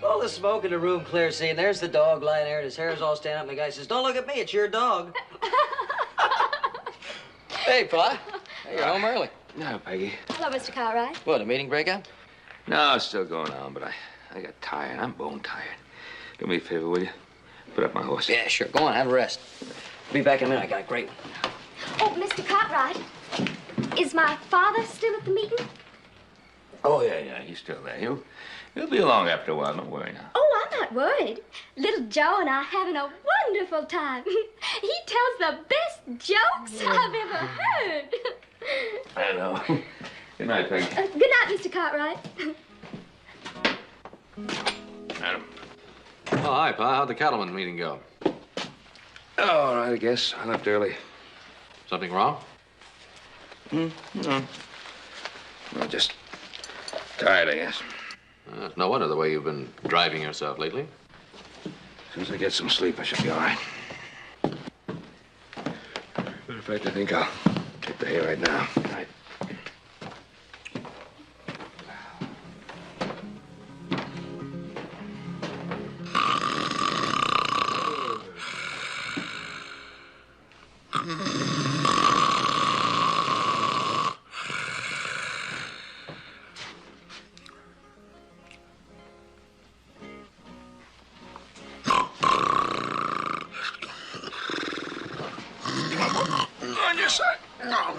All the smoke in the room clears, see, and there's the dog lying there, and his hair's all standing up, and the guy says, "Don't look at me, it's your dog." Hey, Pa. Hey, you're home early. No, Peggy. Hello, Mr. Cartwright. What, a meeting breakout? No, it's still going on, but I got tired. I'm bone tired. Do me a favor, will you? Put up my horse. Yeah, sure. Go on, have a rest. I'll be back in a minute. I got a great one. Oh, Mr. Cartwright, is my father still at the meeting? Oh, yeah, he's still there. He'll be along after a while. Don't worry now. Oh, I'm not worried. Little Joe and I are having a wonderful time. He tells the best jokes I've ever heard. I know. Good night, Peggy. Good night, Mr. Cartwright. Adam. Oh, hi, Pa. How'd the cattleman meeting go? Oh, all right, I guess. I left early. Something wrong? No. No, just tired, I guess. No wonder the way you've been driving yourself lately. As soon as I get some sleep, I should be all right. Matter of fact, I think I'll take the hay right now. Good night. On your side. No.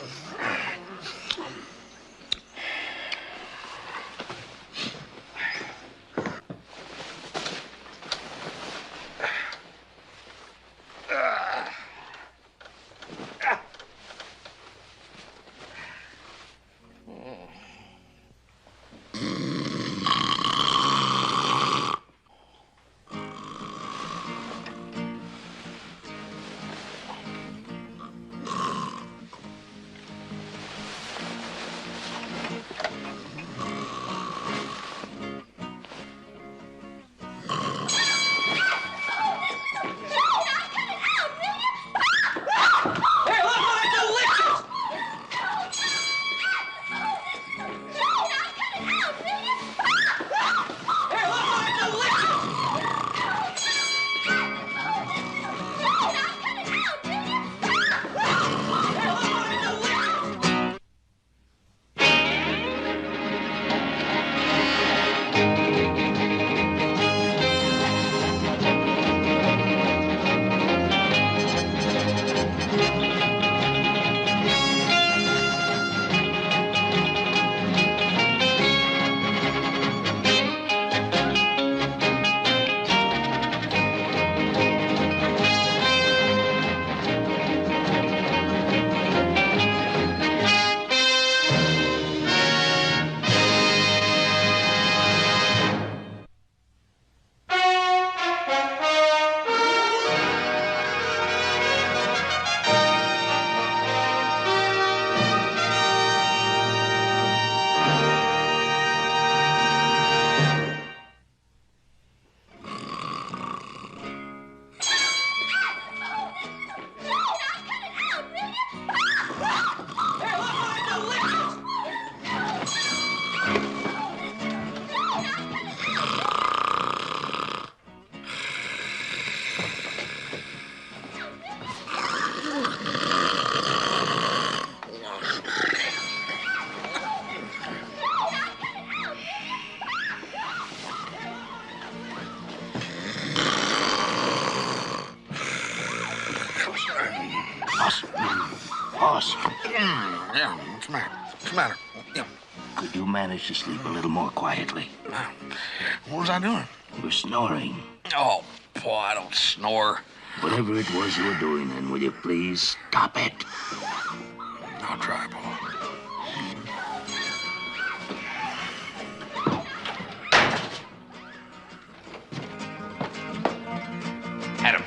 Yeah, what's the matter? What's the matter? Yeah. Could you manage to sleep a little more quietly? What was I doing? You were snoring. Oh, boy, I don't snore. Whatever it was you were doing, then, will you please stop it? I'll try, boy. Adam.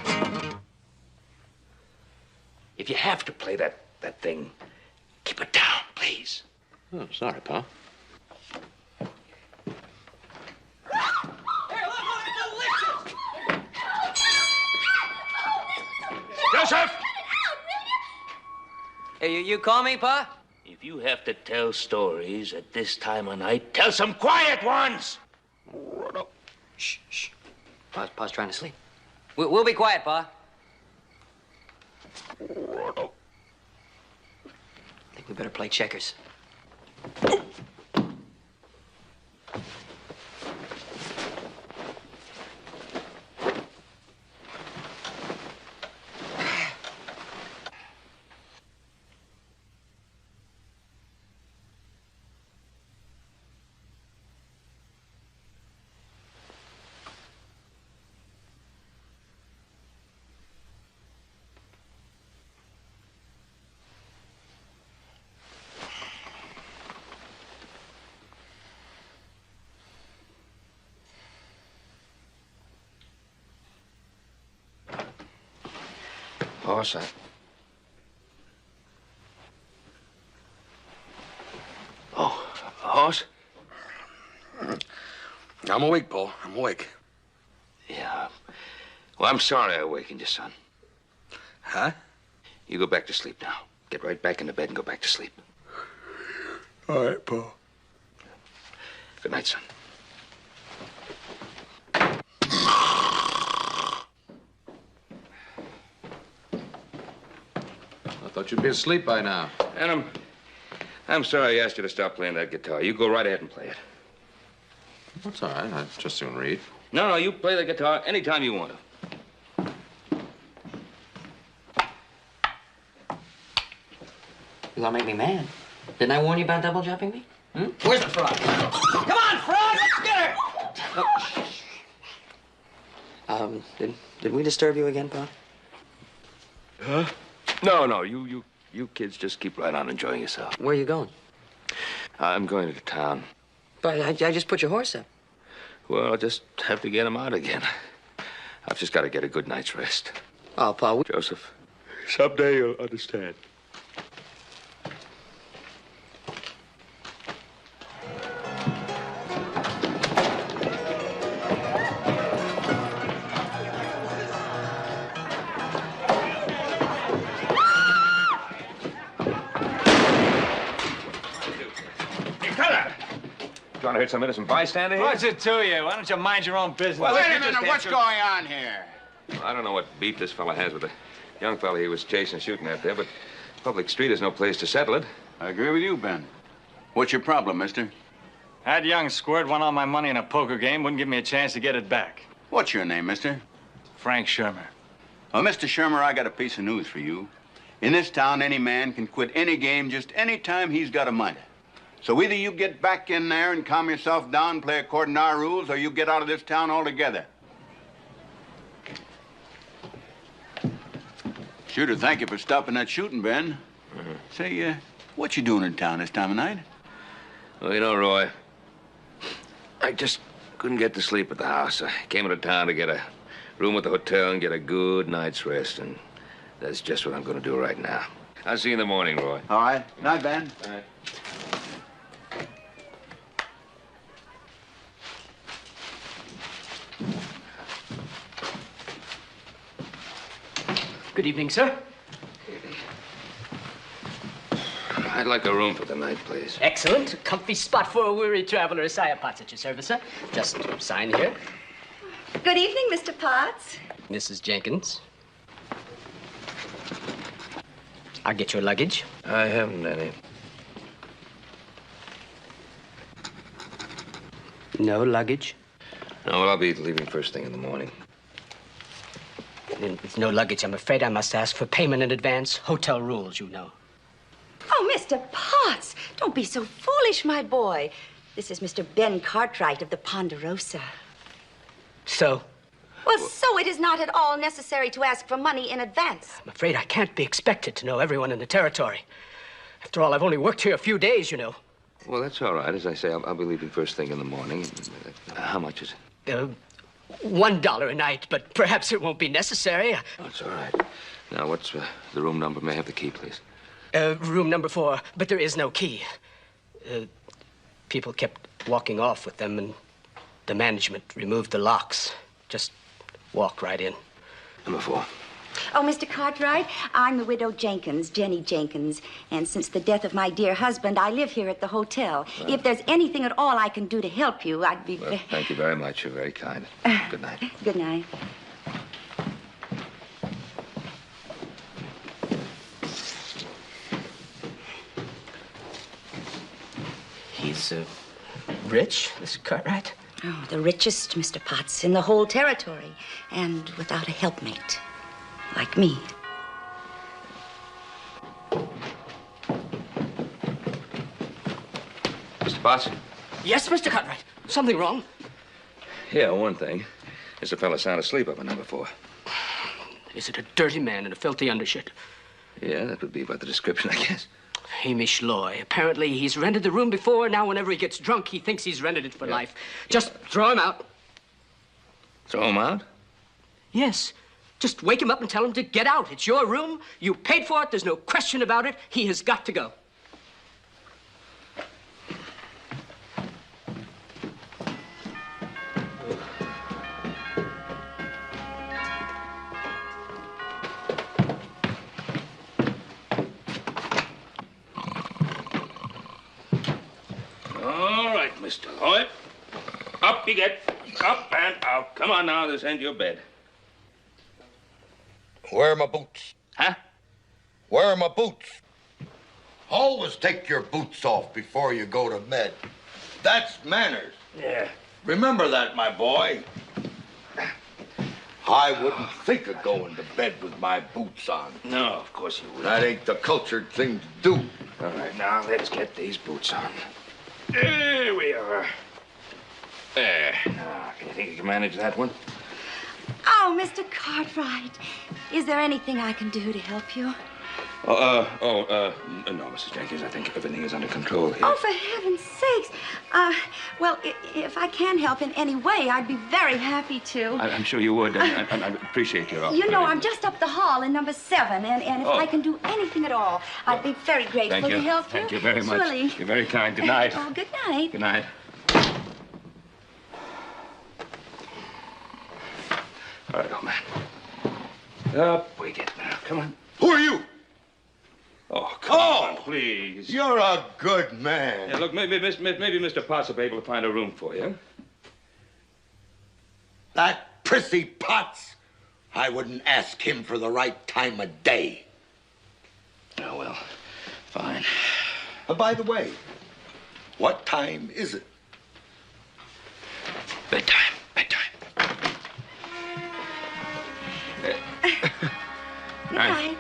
If you have to play that thing, keep it down, please. Oh, sorry, Pa. Joseph! Hey, you call me, Pa? If you have to tell stories at this time of night, tell some quiet ones! Shh, shh. Pa's trying to sleep. We'll be quiet, Pa. I think we better play checkers. Horse, Oh, horse? I'm awake, Paul. I'm awake. Yeah. Well, I'm sorry I awakened you, son. Huh? You go back to sleep now. Get right back into bed and go back to sleep. All right, Paul. Good night, son. I thought you'd be asleep by now. Adam, I'm sorry I asked you to stop playing that guitar. You go right ahead and play it. That's all right. I'd just soon read. No, you play the guitar anytime you want to. You're gonna make me mad. Didn't I warn you about double jumping me? Where's the frog? Come on, frog! Let's get her! Did we disturb you again, Pa? Huh? No, you kids just keep right on enjoying yourself. Where are you going? I'm going to town. But I just put your horse up. Well, I'll just have to get him out again. I've just got to get a good night's rest. Oh, Pa, Joseph, someday you'll understand. Trying to hurt some innocent bystander here? What's it to you? Why don't you mind your own business? Well, Wait a minute, what's going on here? Well, I don't know what beef this fella has with the young fella he was chasing and shooting at there, but public street is no place to settle it. I agree with you, Ben. What's your problem, mister? That young squirt won all my money in a poker game, wouldn't give me a chance to get it back. What's your name, mister? Frank Shermer. Well, Mr. Shermer, I got a piece of news for you. In this town, any man can quit any game just any time he's got a mind. So either you get back in there and calm yourself down, play according to our rules, or you get out of this town altogether. Shooter, thank you for stopping that shooting, Ben. Say, what you doing in town this time of night? Well, you know, Roy, I just couldn't get to sleep at the house. I came into town to get a room at the hotel and get a good night's rest, and that's just what I'm going to do right now. I'll see you in the morning, Roy. All right. Night, Ben. All right. Good evening, sir. I'd like a room for the night, please. Excellent. A comfy spot for a weary traveler as I have Potts at your service, sir. Just sign here. Good evening, Mr. Potts. Mrs. Jenkins. I'll get your luggage. I haven't any. No luggage? No, well, I'll be leaving first thing in the morning. With no luggage, I'm afraid I must ask for payment in advance. Hotel rules, you know. Oh, Mr. Potts, don't be so foolish, my boy. This is Mr. Ben Cartwright of the Ponderosa. So? Well, so it is not at all necessary to ask for money in advance. I'm afraid I can't be expected to know everyone in the territory. After all, I've only worked here a few days, you know. Well, that's all right. As I say, I'll be leaving first thing in the morning. How much is it? $1 a night, but perhaps it won't be necessary. That's all right. Now, what's the room number? May I have the key, please? Room number 4, but there is no key. People kept walking off with them, and the management removed the locks. Just walk right in. Number 4. Oh, Mr. Cartwright, I'm the widow Jenkins, Jenny Jenkins. And since the death of my dear husband, I live here at the hotel. If there's anything at all I can do to help you, I'd be... Well, thank you very much. You're very kind. Good night. Good night. He's, rich, Mr. Cartwright? Oh, the richest, Mr. Potts, in the whole territory. And without a helpmate. Like me. Mr. Potts? Yes, Mr. Cartwright. Something wrong? Yeah, one thing. There's a fella sound asleep up in number 4. Is it a dirty man in a filthy undershirt? Yeah, that would be about the description, I guess. Hamish Loy. Apparently, he's rented the room before. Now, whenever he gets drunk, he thinks he's rented it for life. Just throw him out. Throw him out? Yes. Just wake him up and tell him to get out. It's your room. You paid for it. There's no question about it. He has got to go. All right, Mr. Loy. Up you get. Up and out. Come on now, this ain't your bed. Where are my boots? Huh? Where are my boots? Always take your boots off before you go to bed. That's manners. Yeah. Remember that, my boy. I wouldn't think of going to bed with my boots on. No, of course you wouldn't. That ain't the cultured thing to do. All right, now let's get these boots on. There we are. There. Now, you think you can manage that one? Oh, Mr. Cartwright, is there anything I can do to help you? No, Mrs. Jenkins, I think everything is under control here. Oh, for heaven's sakes. Well, if I can help in any way, I'd be very happy to. I'm sure you would. I appreciate your offer. You know, I'm just up the hall in number 7, and if I can do anything at all, I'd be very grateful to help you. Thank you very much. Surely. You're very kind. Good night. Oh, good night. Good night. All right, old man. Up we get now. Come on. Who are you? Oh, come on, please. You're a good man. Yeah, look, maybe Mr. Potts will be able to find a room for you. That prissy Potts. I wouldn't ask him for the right time of day. Oh, well, fine. By the way, what time is it? Bedtime. Good night.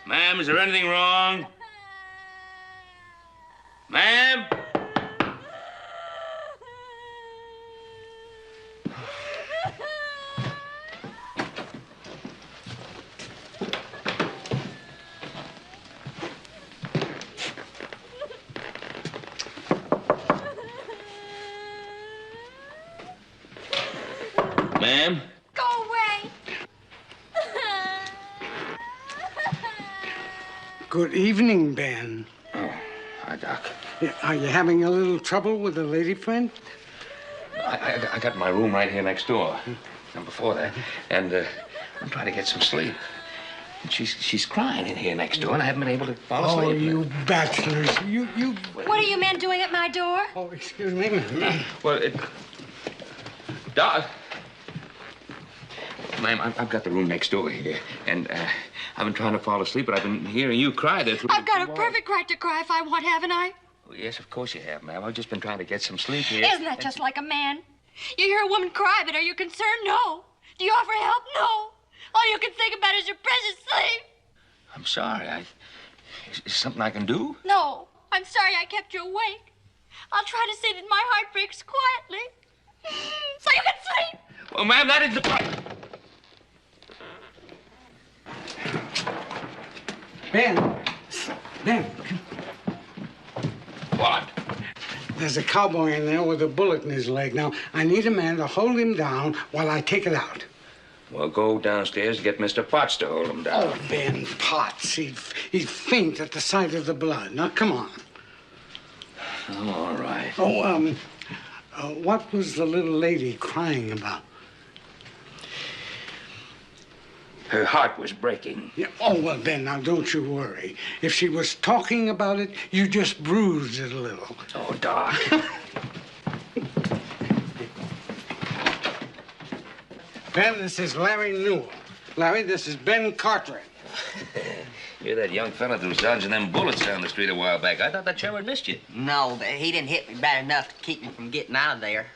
Ma'am, is there anything wrong? Ma'am? Ma'am? Go away. Good evening, Ben. Oh, hi, Doc. Are you having a little trouble with a lady friend? I got my room right here next door, number 4 there, and I'm trying to get some sleep. And she's crying in here next door, and I haven't been able to fall asleep. Oh, you bachelors. You... What are you men doing at my door? Oh, excuse me. Well, Doc. Ma'am, I've got the room next door here, and I've been trying to fall asleep, but I've been hearing you cry there through I've got a perfect right to cry if I want, haven't I? Well, yes, of course you have, ma'am. I've just been trying to get some sleep here. Isn't that just like a man? You hear a woman cry, but are you concerned? No. Do you offer help? No. All you can think about is your precious sleep. I'm sorry. Is something I can do? No, I'm sorry I kept you awake. I'll try to say that my heart breaks quietly, so you can sleep. Well, ma'am, that is the point. Ben, What? there's a cowboy in there with a bullet in his leg. Now, I need a man to hold him down while I take it out. Well, go downstairs and get Mr. Potts to hold him down. Oh, Ben Potts, he'd faint at the sight of the blood. Now, come on. Oh, all right. Oh, what was the little lady crying about? Her heart was breaking. Yeah. Oh, well, Ben, now don't you worry. If she was talking about it, you just bruised it a little. Oh, Doc. Ben, this is Larry Newell. Larry, this is Ben Cartwright. You're that young fella that was dodging them bullets down the street a while back. I thought that chairman missed you. No, but he didn't hit me bad enough to keep me from getting out of there.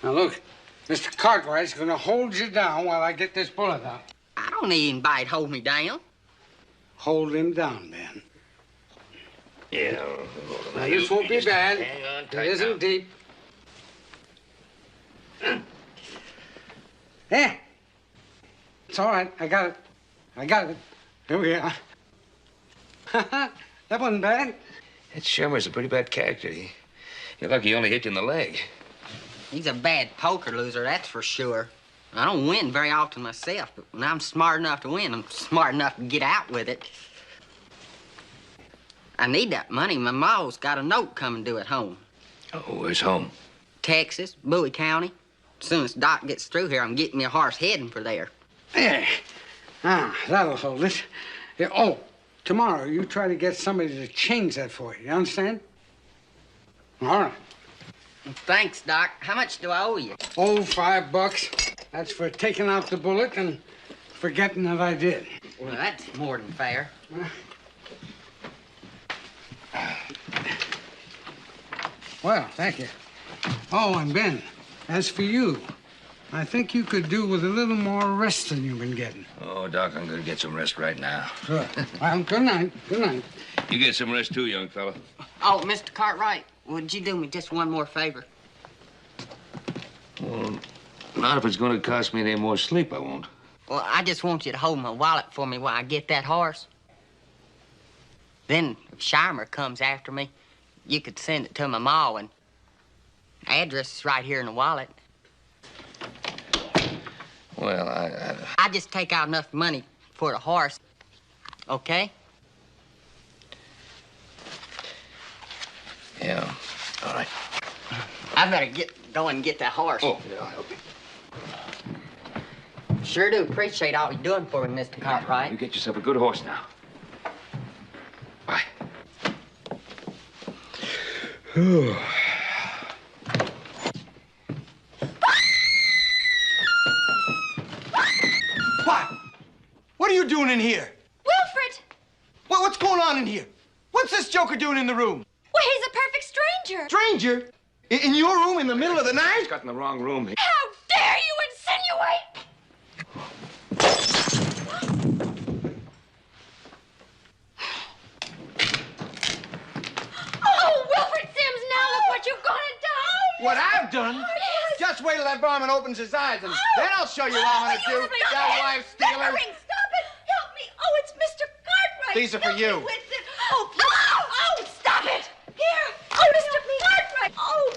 Now, look, Mr. Cartwright's going to hold you down while I get this bullet out. I don't need anybody to hold me down. Hold him down, Ben. Yeah. Now, this won't be bad. Hang on It tight isn't now. deep. Yeah. It's all right. I got it. I got it. Here we are. That wasn't bad. That Shermer's a pretty bad character. You're lucky he only hit you in the leg. He's a bad poker loser, that's for sure. I don't win very often myself, but when I'm smart enough to win, I'm smart enough to get out with it. I need that money. My ma's got a note coming due at home. Oh, where's home? Texas, Bowie County. As soon as Doc gets through here, I'm getting me a horse heading for there. Yeah. Ah, that'll hold it. Yeah, oh, tomorrow you try to get somebody to change that for you. You understand? All right. Thanks, Doc. How much do I owe you? Oh, $5. That's for taking out the bullet and forgetting that I did. Well, that's more than fair. Well, thank you. Oh, and Ben, as for you, I think you could do with a little more rest than you've been getting. Oh, Doc, I'm gonna get some rest right now. Sure. Well, good night. Good night. You get some rest too, young fella. Oh, Mr. Cartwright, would you do me just one more favor? Well, not if it's gonna cost me any more sleep, I won't. Well, I just want you to hold my wallet for me while I get that horse. Then, if Shimer comes after me, you could send it to my ma, and address is right here in the wallet. Well, I just take out enough money for the horse, okay? Yeah, all right. I better go and get that horse. Oh, yeah, I'll help you. Sure do appreciate all you're doing for me, Mr. Cartwright. You get yourself a good horse now. Bye. What are you doing in here? Wilfred! What's going on in here? What's this joker doing in the room? Well, he's a perfect stranger. Stranger? In your room in the middle of the night? He's got in the wrong room. How dare you insinuate? Oh, Wilfred Sims, now look what you've gone and done. What I've done? Oh, yes. Just wait till that barman opens his eyes, and then I'll show you what I'm gonna do. That wife stealer. Stop it! Help me! Oh, it's Mr. Cartwright. These are for Help me you. with it. Oh, oh, stop it! Here. Oh, Mr. Cartwright. Oh.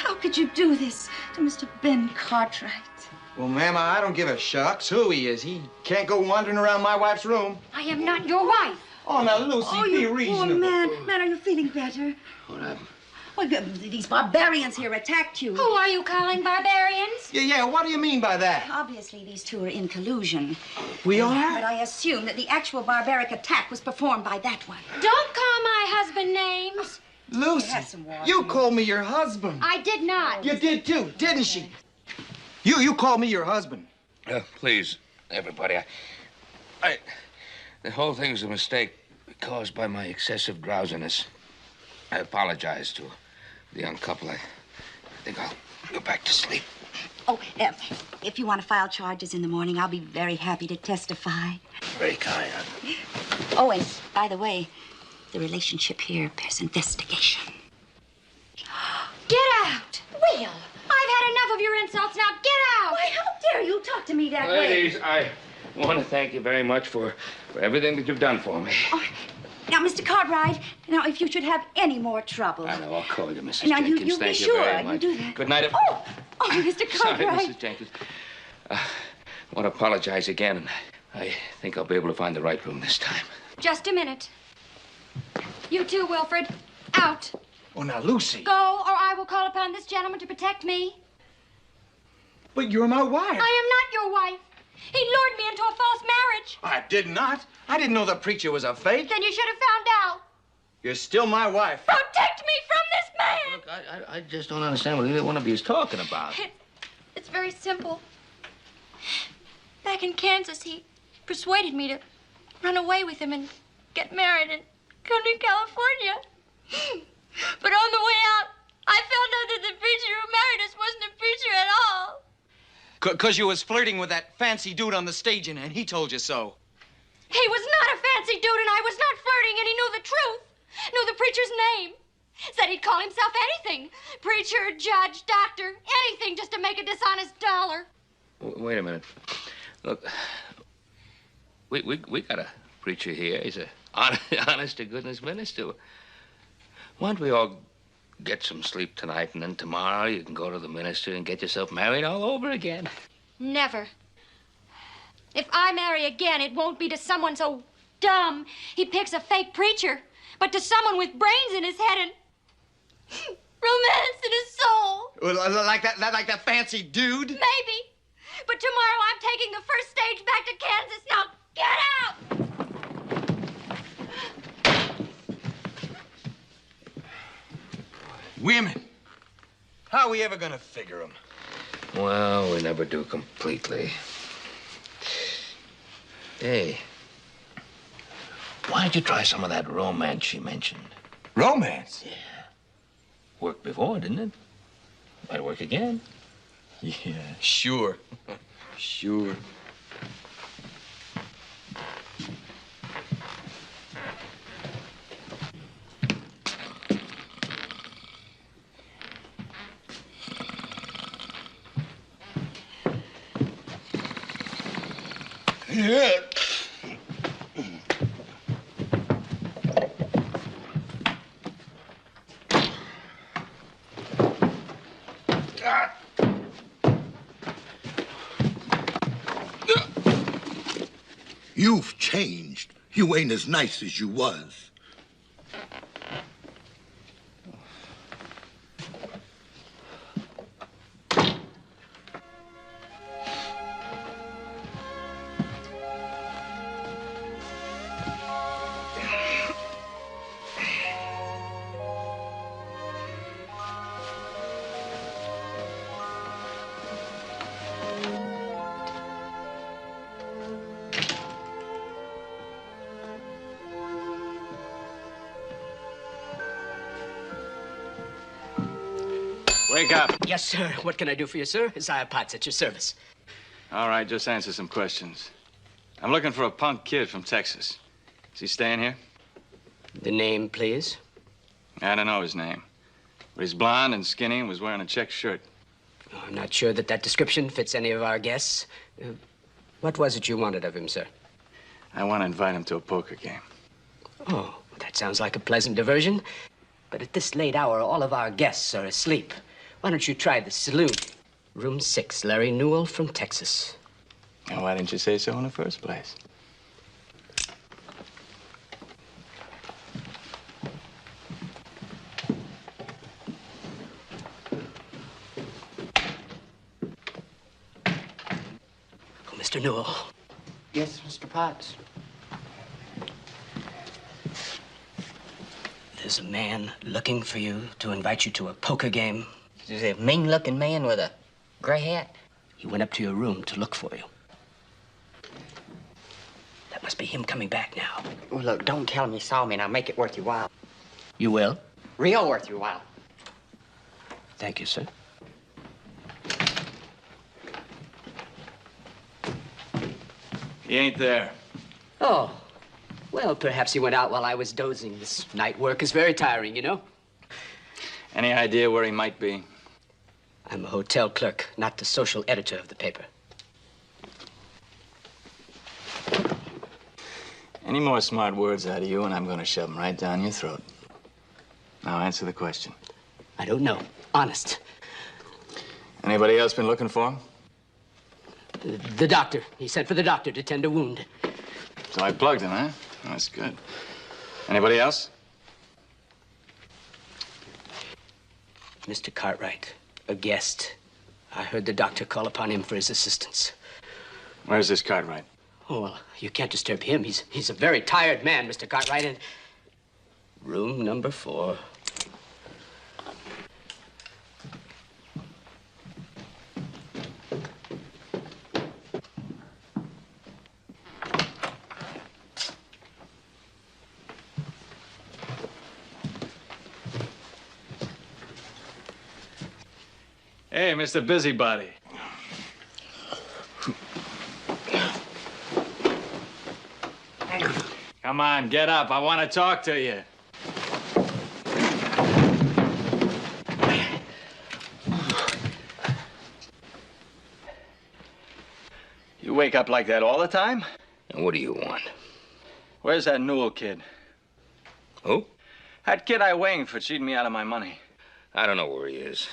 How could you do this to Mr. Ben Cartwright? Well, ma'am, I don't give a shucks who he is. He can't go wandering around my wife's room. I am not your wife. Oh, now, Lucy, be you reasonable. poor man. Man, are you feeling better? What happened? Well, these barbarians here attacked you. Who are you calling barbarians? Yeah, what do you mean by that? Obviously, these two are in collusion. We are? But I assume that the actual barbaric attack was performed by that one. Don't call my husband names. Lucy, Have some water. you called me your husband. I did not. You did too, didn't she? You called me your husband. Please, everybody, the whole thing's a mistake caused by my excessive drowsiness. I apologize to the young couple. I think I'll go back to sleep. Oh, if you want to file charges in the morning, I'll be very happy to testify. Very kind. Oh, and by the way, the relationship here bears investigation. Get out! Will, I've had enough of your insults. Now get out! Why, how dare you talk to me that way? Ladies, I want to thank you very much for everything that you've done for me. Oh, now, Mr. Cartwright, now, if you should have any more trouble... I know, I'll call you, Mrs. Now, Jenkins. you Thank be you sure very much. you do that. Good night. Oh, Mr. Cartwright. Sorry, Mrs. Jenkins. I want to apologize again, and I think I'll be able to find the right room this time. Just a minute. You too, Wilfred. Out. Oh, now, Lucy. Go, or I will call upon this gentleman to protect me. But you're my wife. I am not your wife. He lured me into a false marriage. I did not. I didn't know the preacher was a fake. Then you should have found out. You're still my wife. Protect me from this man! Look, I just don't understand what either one of you is talking about. It's very simple. Back in Kansas, he persuaded me to run away with him and get married and come to California. But on the way out, I found out that the preacher who married us wasn't a preacher at all. 'Cause you was flirting with that fancy dude on the stage, and he told you so. He was not a fancy dude, and I was not flirting, and he knew the truth. Knew the preacher's name. Said he'd call himself anything. Preacher, judge, doctor, anything just to make a dishonest dollar. Wait a minute. Look, we got a preacher here. He's a honest-to-goodness minister. Why don't we all get some sleep tonight, and then tomorrow you can go to the minister and get yourself married all over again? Never. If I marry again, it won't be to someone so dumb he picks a fake preacher, but to someone with brains in his head and romance in his soul. Well, like that fancy dude? Maybe. But tomorrow I'm taking the first stage back to Kansas. Now get out! Women. How are we ever gonna figure them? Well, we never do completely. Hey, why don't you try some of that romance she mentioned? Romance? Yeah. Worked before, didn't it? Might work again. Yeah, sure. Sure. Yeah. You've changed. You ain't as nice as you was. Wake up. Yes, sir. What can I do for you, sir? Isaiah Potts at your service. All right, just answer some questions. I'm looking for a punk kid from Texas. Is he staying here? The name, please? I don't know his name. But he's blonde and skinny and was wearing a checked shirt. Oh, I'm not sure that description fits any of our guests. What was it you wanted of him, sir? I want to invite him to a poker game. Oh, that sounds like a pleasant diversion. But at this late hour, all of our guests are asleep. Why don't you try the saloon? Room 6, Larry Newell from Texas. Now, why didn't you say so in the first place? Oh, Mr. Newell. Yes, Mr. Potts. There's a man looking for you to invite you to a poker game. Is it a mean-looking man with a gray hat? He went up to your room to look for you. That must be him coming back now. Well, look, don't tell him you saw me and I'll make it worth your while. You will? Real worth your while. Thank you, sir. He ain't there. Oh. Well, perhaps he went out while I was dozing. This night work is very tiring, you know. Any idea where he might be? I'm a hotel clerk, not the social editor of the paper. Any more smart words out of you, and I'm going to shove them right down your throat. Now answer the question. I don't know. Honest. Anybody else been looking for him? The doctor. He sent for the doctor to tend a wound. So I plugged him, huh? That's good. Anybody else? Mr. Cartwright, a guest. I heard the doctor call upon him for his assistance. Where's this Cartwright? Oh, well, you can't disturb him. He's a very tired man, Mr. Cartwright, and... Room number 4. Hey, Mr. Busybody. Come on, get up. I want to talk to you. You wake up like that all the time? And what do you want? Where's that Newell kid? Who? That kid I winged for cheating me out of my money. I don't know where he is.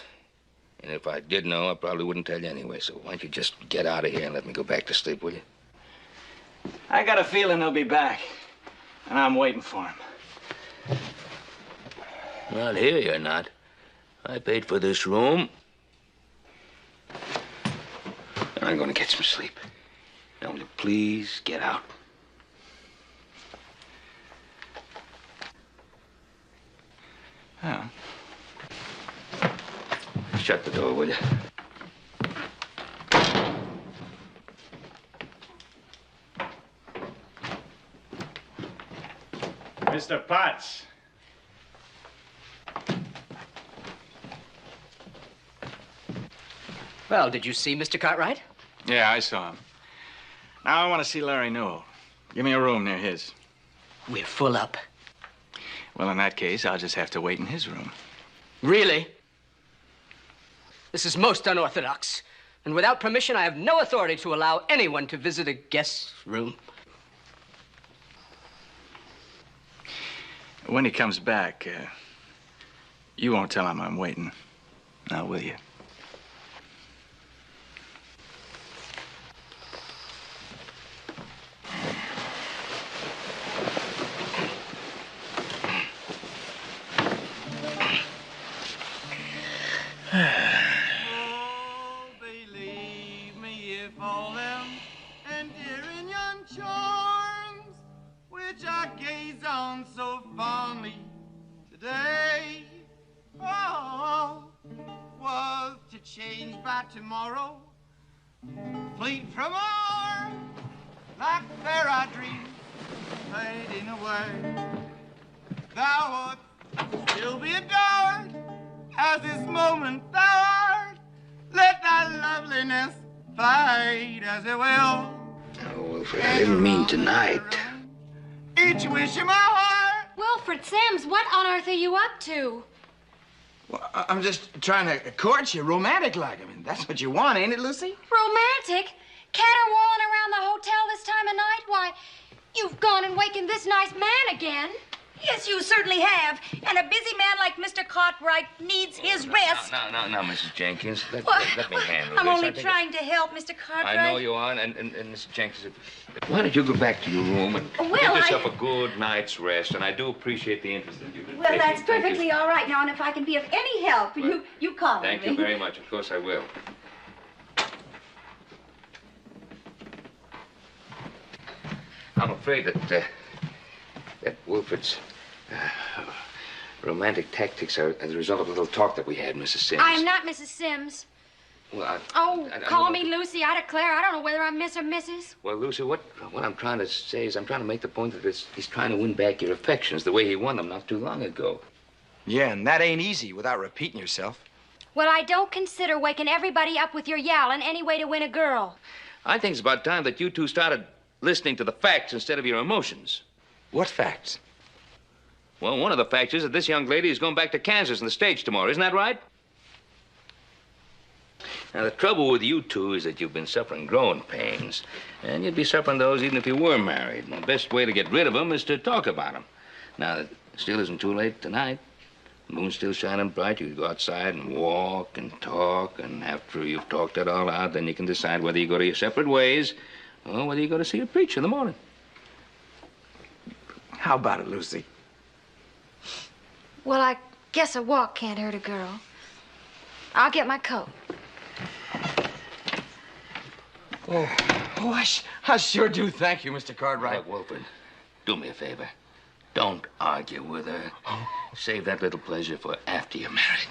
And if I did know, I probably wouldn't tell you anyway. So why don't you just get out of here and let me go back to sleep, will you? I got a feeling he'll be back. And I'm waiting for him. Well, here you're not. I paid for this room. And I'm going to get some sleep. Now, will you please get out? Yeah. Shut the door, will you? Mr. Potts. Well, did you see Mr. Cartwright? Yeah, I saw him. Now I want to see Larry Newell. Give me a room near his. We're full up. Well, in that case, I'll just have to wait in his room. Really? This is most unorthodox. And without permission, I have no authority to allow anyone to visit a guest's room. When he comes back, you won't tell him I'm waiting. Now, will you? Believe me if all them endearing young charms which I gaze on so fondly today, oh, was to change by tomorrow, fleet from arms like fair I dream, fading away. Thou art still be adored as this moment thou art. Let thy loveliness fade as it will. Oh, Wilfred, I didn't mean tonight. Each wish in my heart. Wilfred Sims, what on earth are you up to? Well, I'm just trying to court you romantic-like. I mean, that's what you want, ain't it, Lucy? Romantic? Caterwauling around the hotel this time of night? Why, you've gone and wakened this nice man again. Yes, you certainly have. And a busy man like Mr. Cartwright needs his rest. No, Mrs. Jenkins. Let me handle I'm this. only trying to help, Mr. Cartwright. I know you are, and Mrs. Jenkins, why don't you go back to your room and get yourself a good night's rest? And I do appreciate the interest that you've been Well, taking. that's perfectly all right now, and if I can be of any help, you call me. Thank you very much. Of course I will. I'm afraid that Wilfred's romantic tactics are as a result of a little talk that we had, Mrs. Sims. I'm not Mrs. Sims. Well, Call me Lucy. I declare, I don't know whether I'm Miss or Mrs. Well, Lucy, what I'm trying to say is I'm trying to make the point that he's trying to win back your affections the way he won them not too long ago. Yeah, and that ain't easy without repeating yourself. Well, I don't consider waking everybody up with your yowling any way to win a girl. I think it's about time that you two started listening to the facts instead of your emotions. What facts? Well, one of the facts is that this young lady is going back to Kansas in the stage tomorrow. Isn't that right? Now, the trouble with you two is that you've been suffering growing pains. And you'd be suffering those even if you were married. And the best way to get rid of them is to talk about them. Now, it still isn't too late tonight. The moon's still shining bright. You can go outside and walk and talk. And after you've talked it all out, then you can decide whether you go to your separate ways or whether you go to see a preacher in the morning. How about it, Lucy? Well, I guess a walk can't hurt a girl. I'll get my coat. I sure do thank you, Mr. Cartwright. Look, Wilfred, do me a favor. Don't argue with her. Save that little pleasure for after you're married.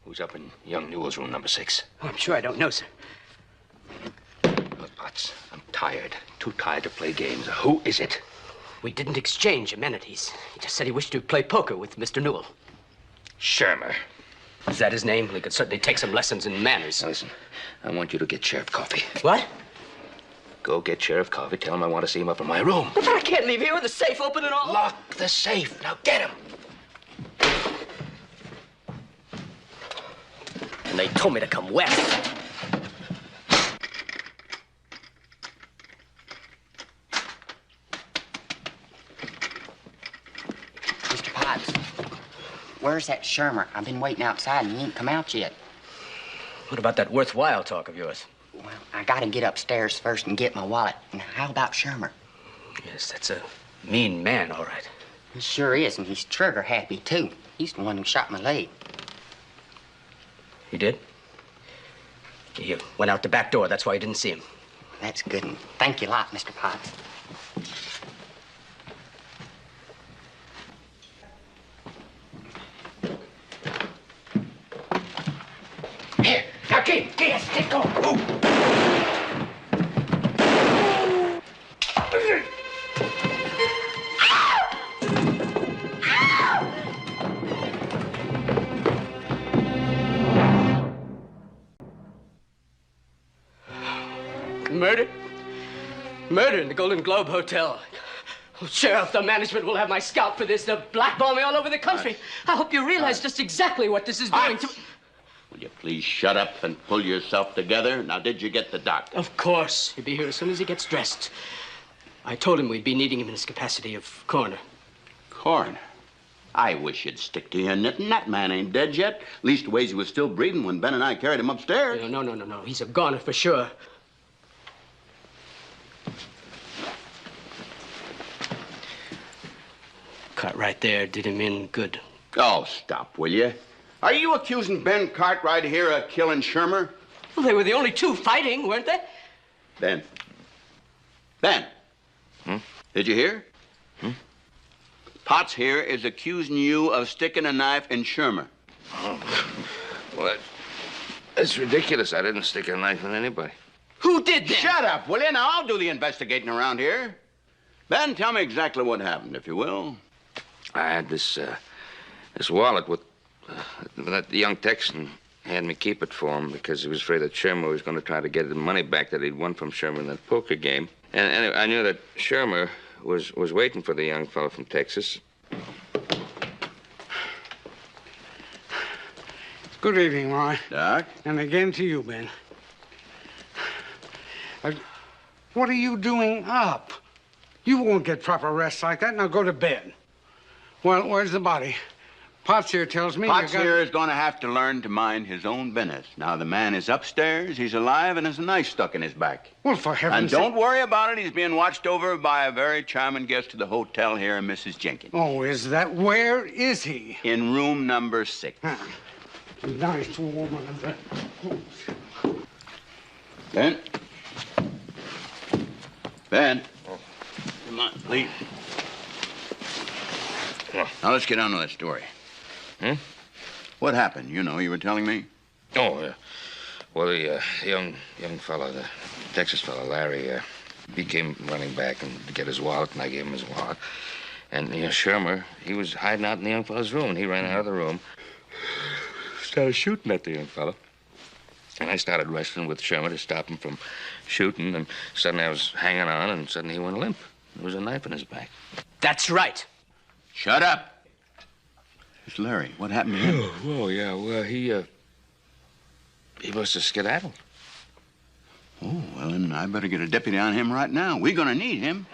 Who's up in young Newell's room number 6? Oh, I'm sure I don't know, sir. Look, Potts, I'm tired. Too tired to play games. Who is it? We didn't exchange amenities. He just said he wished to play poker with Mr. Newell. Shermer. Is that his name? Well, he could certainly take some lessons in manners. Now, listen, I want you to get Sheriff Coffee. What? Go get Sheriff Coffee. Tell him I want to see him up in my room. But I can't leave here with the safe open and all. Lock the safe. Now get him. And they told me to come west. Mr. Potts, where's that Shermer? I've been waiting outside and he ain't come out yet. What about that worthwhile talk of yours? Well, I gotta get upstairs first and get my wallet. And how about Shermer? Yes, that's a mean man, all right. He sure is, and he's trigger happy, too. He's the one who shot my leg. He did? He went out the back door. That's why you didn't see him. That's good, and thank you a lot, Mr. Potts. Here, now get going. Move. Murder? Murder in the Golden Globe Hotel. Oh, Sheriff, the management will have my scalp for this. They'll blackball me all over the country. I hope you realize just exactly what this is doing to me. Will you please shut up and pull yourself together? Now, did you get the doctor? Of course. He'll be here as soon as he gets dressed. I told him we'd be needing him in his capacity of coroner. Coroner? I wish you'd stick to your knitting. That man ain't dead yet. Leastways, he was still breathing when Ben and I carried him upstairs. No. He's a goner for sure. Cut right there did him in good. Oh, stop, will you? Are you accusing Ben Cartwright here of killing Shermer? Well, they were the only two fighting, weren't they? Ben. Did you hear? Potts here is accusing you of sticking a knife in Shermer. Oh, well, that's ridiculous. I didn't stick a knife in anybody. Who did that? Shut up, will you? Now, I'll do the investigating around here. Ben, tell me exactly what happened, if you will. I had this wallet with that young Texan had me keep it for him because he was afraid that Shermer was going to try to get the money back that he'd won from Shermer in that poker game. And anyway, I knew that Shermer was waiting for the young fellow from Texas. Good evening, Roy. Doc? And again to you, Ben. What are you doing up? You won't get proper rest like that. Now go to bed. Well, where's the body? Potts here tells me Potts here is going to have to learn to mind his own business. Now, the man is upstairs, he's alive, and has a knife stuck in his back. Well, for heaven's sake. And don't worry about it. He's being watched over by a very charming guest of the hotel here, Mrs. Jenkins. Oh, is that? Where is he? In room number 6. Nice woman. Ben? Ben? Come on, leave. Now, let's get on to that story. Hmm? What happened? You know, you were telling me. Oh, yeah. Well, the young fellow, the Texas fellow, Larry, he came running back and to get his wallet, and I gave him his wallet. And, Shermer, he was hiding out in the young fellow's room, and he ran out of the room, started shooting at the young fellow. And I started wrestling with Shermer to stop him from shooting, and suddenly I was hanging on, and suddenly he went limp. There was a knife in his back. That's right. Shut up. It's Larry. What happened to him? Oh, yeah. Well, he must have skedaddled. Oh, well, then I better get a deputy on him right now. We're going to need him.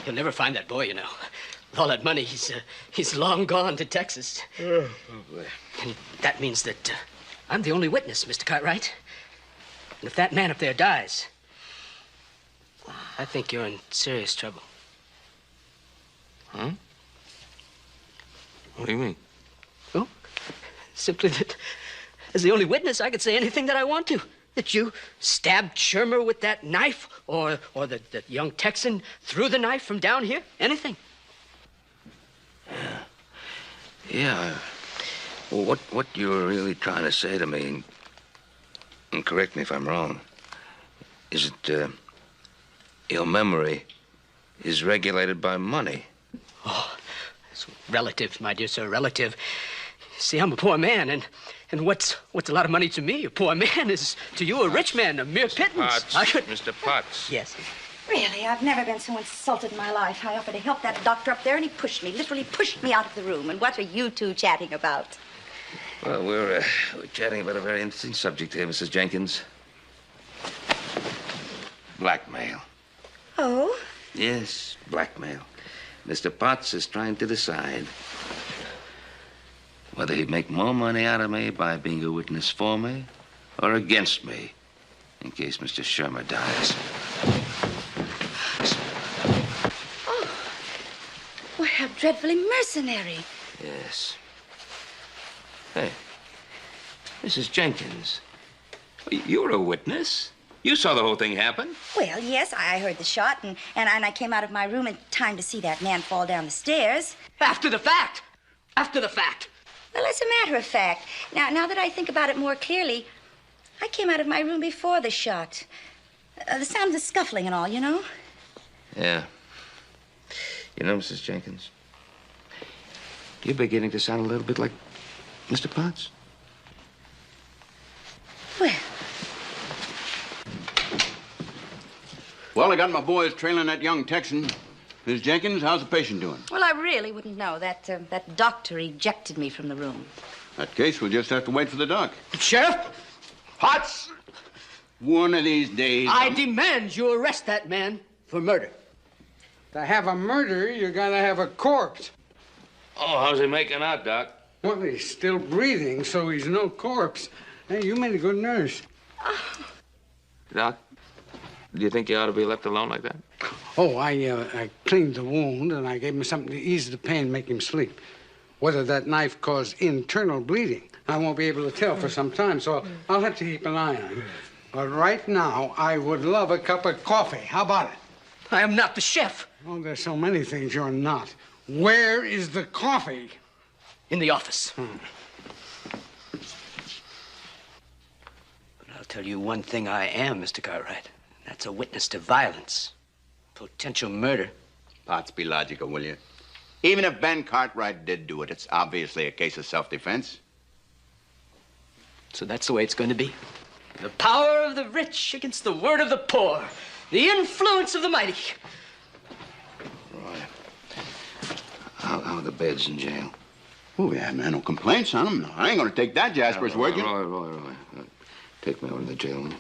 You'll never find that boy, you know. With all that money, he's long gone to Texas. Oh, boy. And that means that I'm the only witness, Mr. Cartwright. And if that man up there dies, I think you're in serious trouble. Huh? What do you mean? Oh, simply that as the only witness, I could say anything that I want to. That you stabbed Shermer with that knife, or that young Texan threw the knife from down here. Anything. Yeah. Well, what you're really trying to say to me, and correct me if I'm wrong, is that your memory is regulated by money. Oh, it's relative, my dear sir, relative. See, I'm a poor man, and what's a lot of money to me? A poor man is to you a rich man, a mere pittance. Potts, Mr. Potts. Yes. Really, I've never been so insulted in my life. I offered to help that doctor up there, and he pushed me, literally pushed me out of the room. And what are you two chatting about? Well, we're chatting about a very interesting subject here, Mrs. Jenkins. Blackmail. Oh? Yes, blackmail. Mr. Potts is trying to decide whether he'd make more money out of me by being a witness for me or against me in case Mr. Shermer dies. Oh. Well, how dreadfully mercenary. Yes. Hey, Mrs. Jenkins, you're a witness. You saw the whole thing happen. Well, yes, I heard the shot, and I came out of my room in time to see that man fall down the stairs. After the fact. After the fact. Well, as a matter of fact, now that I think about it more clearly, I came out of my room before the shot. The sound of the scuffling and all, you know? Yeah. You know, Mrs. Jenkins, you're beginning to sound a little bit like Mr. Potts. Well, I got my boys trailing that young Texan. Miss Jenkins, how's the patient doing? Well, I really wouldn't know. That doctor ejected me from the room. That case, we'll just have to wait for the doc. Sheriff? Potts! One of these days... I demand you arrest that man for murder. To have a murder, you gotta have a corpse. Oh, how's he making out, Doc? Well, he's still breathing, so he's no corpse. Hey, you made a good nurse. Doc, do you think he ought to be left alone like that? Oh, I cleaned the wound, and I gave him something to ease the pain, make him sleep. Whether that knife caused internal bleeding, I won't be able to tell for some time, so I'll have to keep an eye on him. But right now, I would love a cup of coffee. How about it? I am not the chef. Oh, there's so many things you're not. Where is the coffee? In the office. But I'll tell you one thing I am, Mr. Cartwright. That's a witness to violence. Potential murder. Potts, be logical, will you? Even if Ben Cartwright did do it, it's obviously a case of self-defense. So that's the way it's going to be. The power of the rich against the word of the poor. The influence of the mighty. Roy, how are the beds in jail? Oh, yeah, man, no complaints on them. No, I ain't gonna take that Jasper's word. Roy. Take me over to the jail.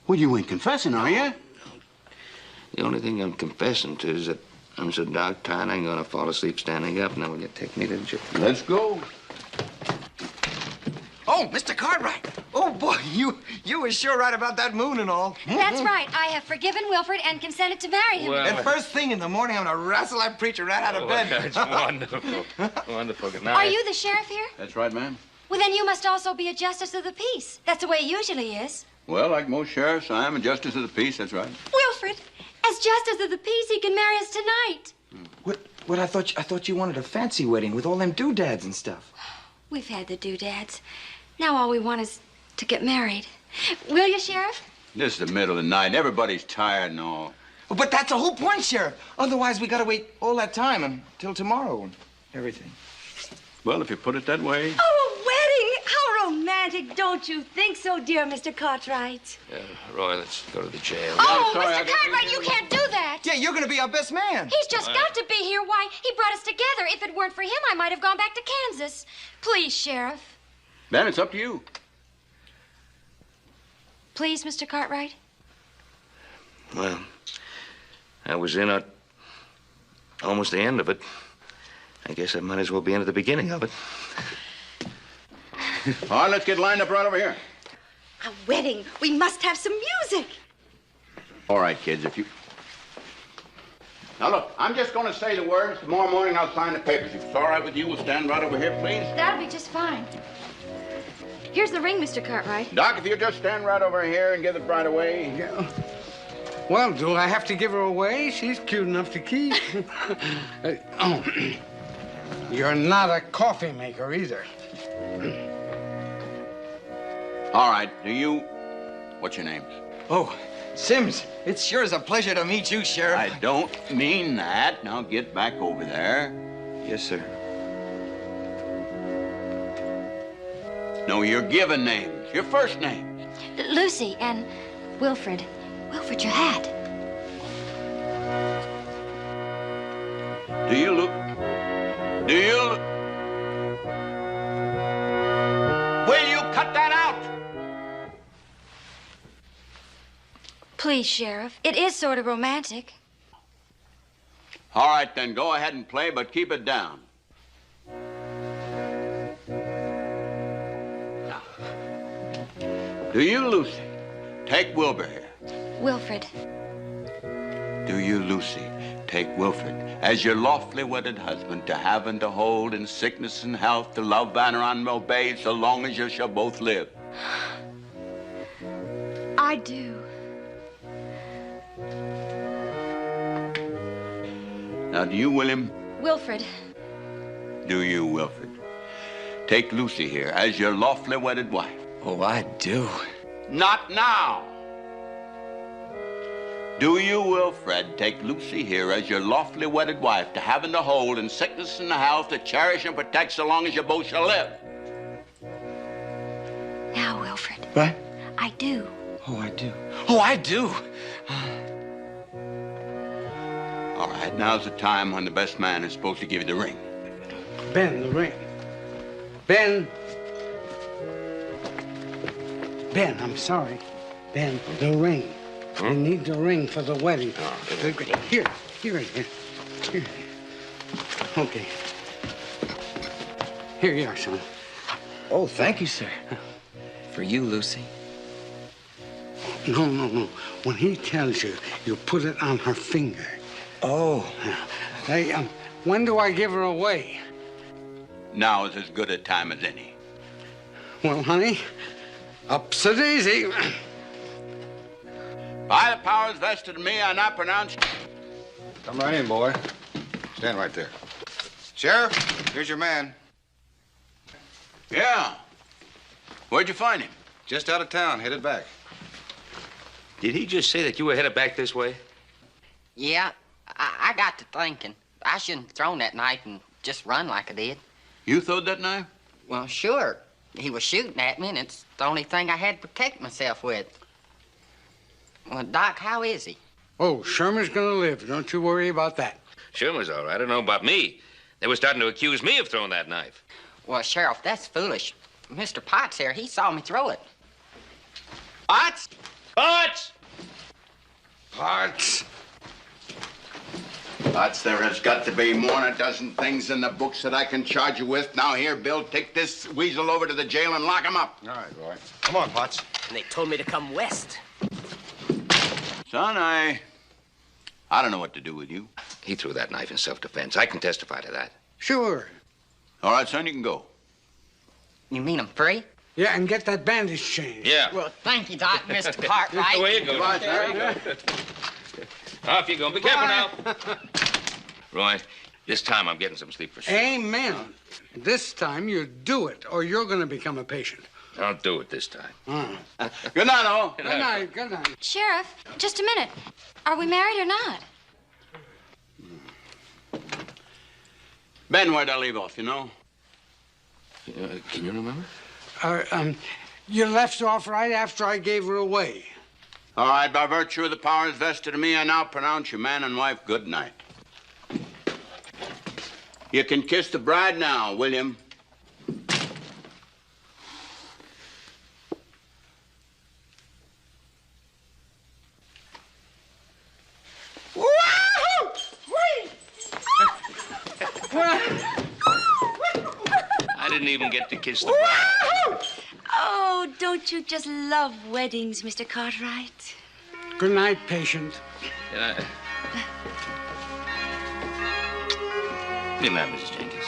Well, you ain't confessing, are you? The only thing I'm confessing to is that I'm so dog tired I'm gonna fall asleep standing up. Now, will you take me to jail? Let's go. Oh, Mr. Cartwright. Oh, boy, you were sure right about that moon and all. That's right. I have forgiven Wilfred and consented to marry him. And first thing in the morning, I'm gonna wrestle that preacher right out of bed. That's wonderful. Wonderful. Good night. Are you the sheriff here? That's right, ma'am. Well, then you must also be a justice of the peace. That's the way it usually is. Well, like most sheriffs, I am a justice of the peace, that's right. Wilfred, as justice of the peace, he can marry us tonight. What? I thought you wanted a fancy wedding with all them doodads and stuff. We've had the doodads. Now all we want is to get married. Will you, Sheriff? This is the middle of the night. Everybody's tired and all. But that's the whole point, Sheriff. Otherwise, we gotta wait all that time until tomorrow and everything. Well, if you put it that way. Oh, a wedding! How romantic, don't you think so, dear Mr. Cartwright? Roy, let's go to the jail. Oh, Mr. Cartwright, you can't do that. Yeah, you're gonna be our best man. He's just got to be here. Why, he brought us together. If it weren't for him, I might have gone back to Kansas. Please, Sheriff. Then it's up to you. Please, Mr. Cartwright. Well, I was in at almost the end of it. I guess I might as well be in at the beginning of it. All right, let's get lined up right over here. A wedding. We must have some music. All right, kids, if you... Now, look, I'm just going to say the words. Tomorrow morning, I'll sign the papers. If it's all right with you, we'll stand right over here, please. That'll be just fine. Here's the ring, Mr. Cartwright. Doc, if you just stand right over here and give the bride away. Yeah. Well, do I have to give her away? She's cute enough to keep. You're not a coffee maker either. All right, do you... What's your name? Oh, Sims, it sure is a pleasure to meet you, Sheriff. I don't mean that. Now get back over there. Yes, sir. No, your given names. Your first names. Lucy and Wilfred. Wilfred, your hat. Do you look... Do you... Will you cut that out? Please, Sheriff. It is sort of romantic. All right, then, go ahead and play, but keep it down. Now, do you, Lucy, take Wilbur here? Wilfred. Do you, Lucy, take Wilfred as your lawfully wedded husband to have and to hold in sickness and health, to love, honor, and obey so long as you shall both live? I do. Now, do you, William? Wilfred. Do you, Wilfred, take Lucy here as your lawfully wedded wife? Oh, I do. Not now. Do you, Wilfred, take Lucy here as your lawfully wedded wife to have and to hold in sickness and health, to cherish and protect so long as you both shall live? Now, Wilfred. What? I do. Oh, I do. Oh, I do. All right, now's the time when the best man is supposed to give you the ring. Ben, the ring. Ben. Ben, I'm sorry. Ben, the ring. I need the ring for the wedding. Here it is. Here. Okay. Here you are, son. Oh, thank you, sir. For you, Lucy. No. When he tells you, you put it on her finger. Oh. Hey, when do I give her away? Now is as good a time as any. Well, honey, up's a daisy. By the powers vested in me, I now pronounce... Come right in, boy. Stand right there. Sheriff, here's your man. Yeah. Where'd you find him? Just out of town, headed back. Did he just say that you were headed back this way? Yeah, I got to thinking. I shouldn't have thrown that knife and just run like I did. You throwed that knife? Well, sure. He was shooting at me, and it's the only thing I had to protect myself with. Well, Doc, how is he? Oh, Sherman's gonna live. Don't you worry about that. Sherman's all right. I don't know about me. They were starting to accuse me of throwing that knife. Well, Sheriff, that's foolish. Mr. Potts here, he saw me throw it. Potts? Potts! Potts! Lots, there has got to be more than a dozen things in the books that I can charge you with. Now, here, Bill, take this weasel over to the jail and lock him up. All right, boy. Come on, Potts. And they told me to come west. Son, I don't know what to do with you. He threw that knife in self-defense. I can testify to that. Sure. All right, son, you can go. You mean I'm free? Yeah, and get that bandage changed. Yeah. Well, thank you, Doc, Mr. Cartwright. Away you go. Come on, son. Off you go. Be careful now. Roy, this time I'm getting some sleep for sure. Amen. This time you do it, or you're going to become a patient. I'll do it this time. Good night, all. Good night, good night. Sheriff, just a minute. Are we married or not? Ben, where'd I leave off, you know? Can you remember? You left off right after I gave her away. All right, by virtue of the powers vested in me, I now pronounce you man and wife good night. You can kiss the bride now, William. I didn't even get to kiss the bride. Oh, don't you just love weddings, Mr. Cartwright? Good night, patient. Good night, Mrs. Jenkins.